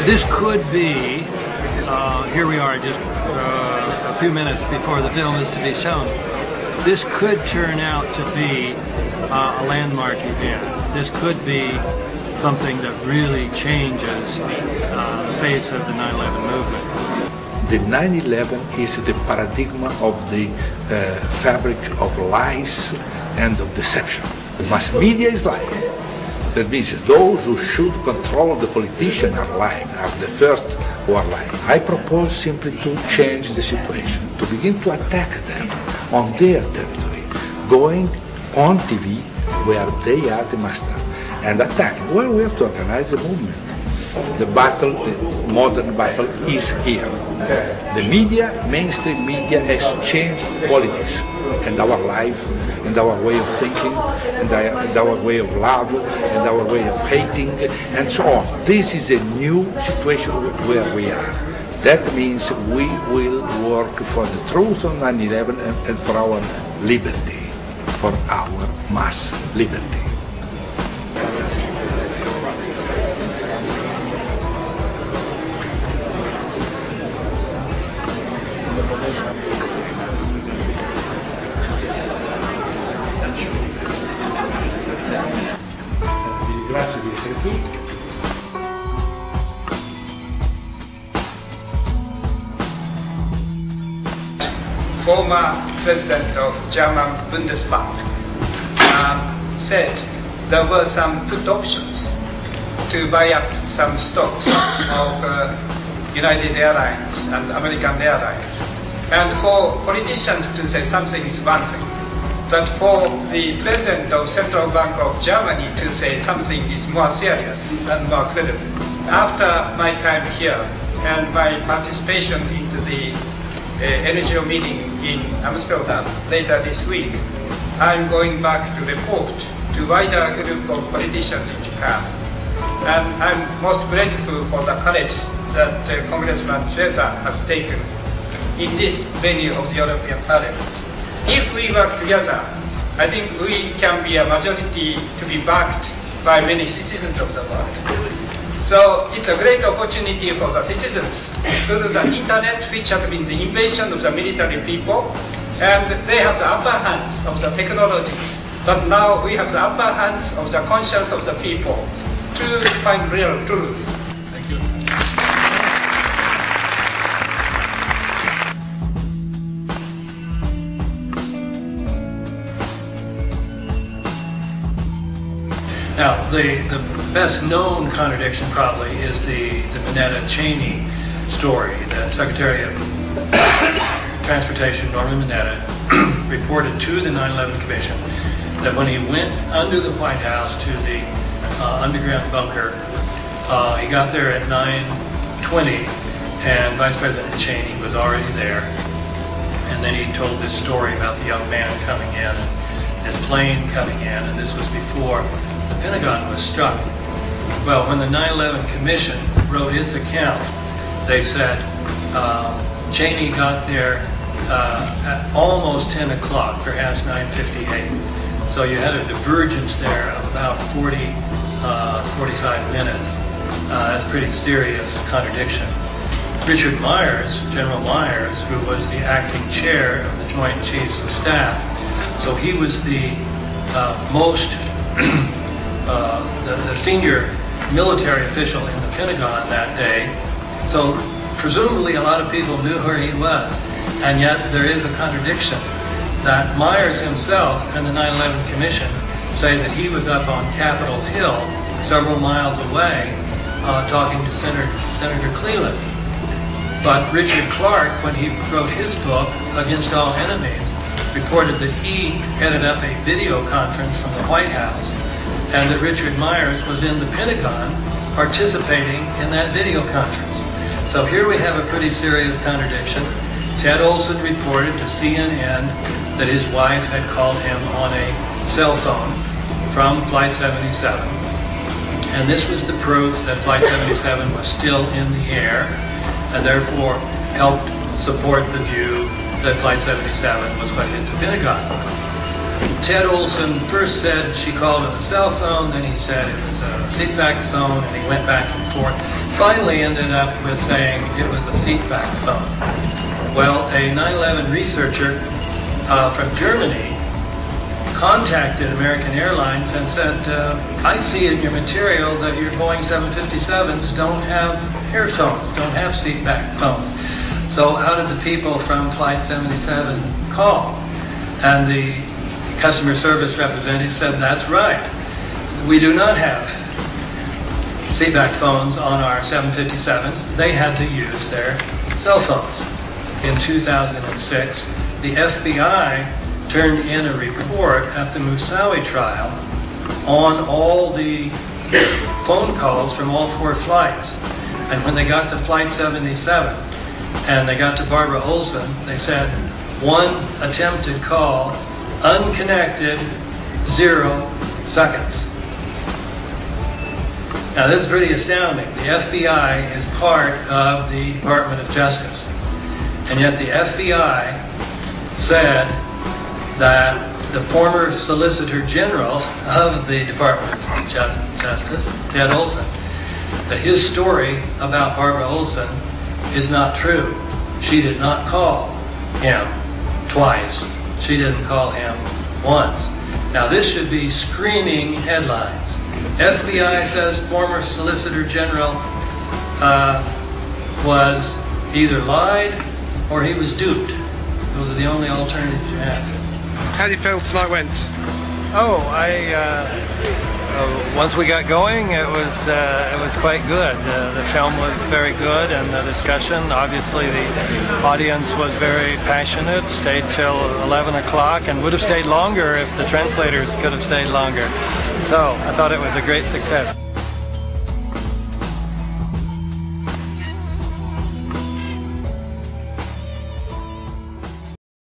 This could be, here we are just a few minutes before the film is to be shown. This could turn out to be a landmark event. This could be something that really changes the face of the 9/11 movement. The 9/11 is the paradigm of the fabric of lies and of deception. The mass media is lying. That means those who should control the politician are lying, are the first who are lying. I propose simply to change the situation, to begin to attack them on their territory, going on TV where they are the master, and attacking. Well, we have to organize a movement. The battle, the modern battle is here. The media, mainstream media, has changed politics and our life and our way of thinking and our way of love and our way of hating and so on. This is a new situation where we are. That means we will work for the truth on 9/11 and for our liberty, for our mass liberty. Grazie di essere qui. Former president of German Bundesbank said there were some put options to buy up some stocks of United Airlines and American Airlines. And for politicians to say something is one thing, but for the president of Central Bank of Germany to say something is more serious and more credible. After my time here and my participation into the NGO meeting in Amsterdam later this week, I'm going back to report to wider group of politicians in Japan. And I'm most grateful for the courage that Congressman Reza has taken in this venue of the European Parliament. If we work together, I think we can be a majority to be backed by many citizens of the world. So it's a great opportunity for the citizens through the internet, which has been the invasion of the military people, and they have the upper hands of the technologies. But now we have the upper hands of the conscience of the people to find real truth. Thank you. Now, the best known contradiction probably is the Mineta-Cheney story. The Secretary of Transportation, Norman Mineta, reported to the 9/11 Commission that when he went under the White House to the underground bunker, he got there at 9:20 and Vice President Cheney was already there. And then he told this story about the young man coming in and his plane coming in, and this was before the Pentagon was struck. Well, when the 9/11 Commission wrote its account, they said Cheney got there at almost 10 o'clock, perhaps 9:58. So you had a divergence there of about 45 minutes. That's a pretty serious contradiction. Richard Myers, General Myers, who was the acting chair of the Joint Chiefs of Staff, so he was the the senior military official in the Pentagon that day. So presumably a lot of people knew where he was, and yet there is a contradiction that Myers himself and the 9/11 Commission say that he was up on Capitol Hill several miles away talking to Senator Cleland. But Richard Clark, when he wrote his book, Against All Enemies, reported that he headed up a video conference from the White House and that Richard Myers was in the Pentagon participating in that video conference. So here we have a pretty serious contradiction. Ted Olson reported to CNN that his wife had called him on a cell phone from Flight 77. And this was the proof that Flight 77 was still in the air and therefore helped support the view that Flight 77 was what hit the Pentagon. Ted Olson first said she called on a cell phone, then he said it was a seatback phone, and he went back and forth. finally ended up with saying it was a seatback phone. Well, a 9/11 researcher from Germany contacted American Airlines and said, I see in your material that your Boeing 757s don't have earphones, don't have seatback phones. So how did the people from Flight 77 call? And the customer service representative said, that's right. We do not have seatback phones on our 757s. They had to use their cell phones. In 2006, the FBI turned in a report at the Moussaoui trial on all the phone calls from all 4 flights. And when they got to Flight 77 and they got to Barbara Olson, they said, 1 attempted call, unconnected, 0 seconds. Now this is pretty astounding. The FBI is part of the Department of Justice. And yet the FBI said that the former Solicitor General of the Department of Justice, Ted Olson, that his story about Barbara Olson is not true. She did not call him twice. She didn't call him once. Now this should be screaming headlines. FBI says former Solicitor General was either lied or he was duped. Those are the only alternatives you have. How do you feel tonight went? Oh, once we got going, it was quite good. The film was very good, and the discussion. Obviously, the audience was very passionate. Stayed till 11 o'clock, and would have stayed longer if the translators could have stayed longer. So I thought it was a great success.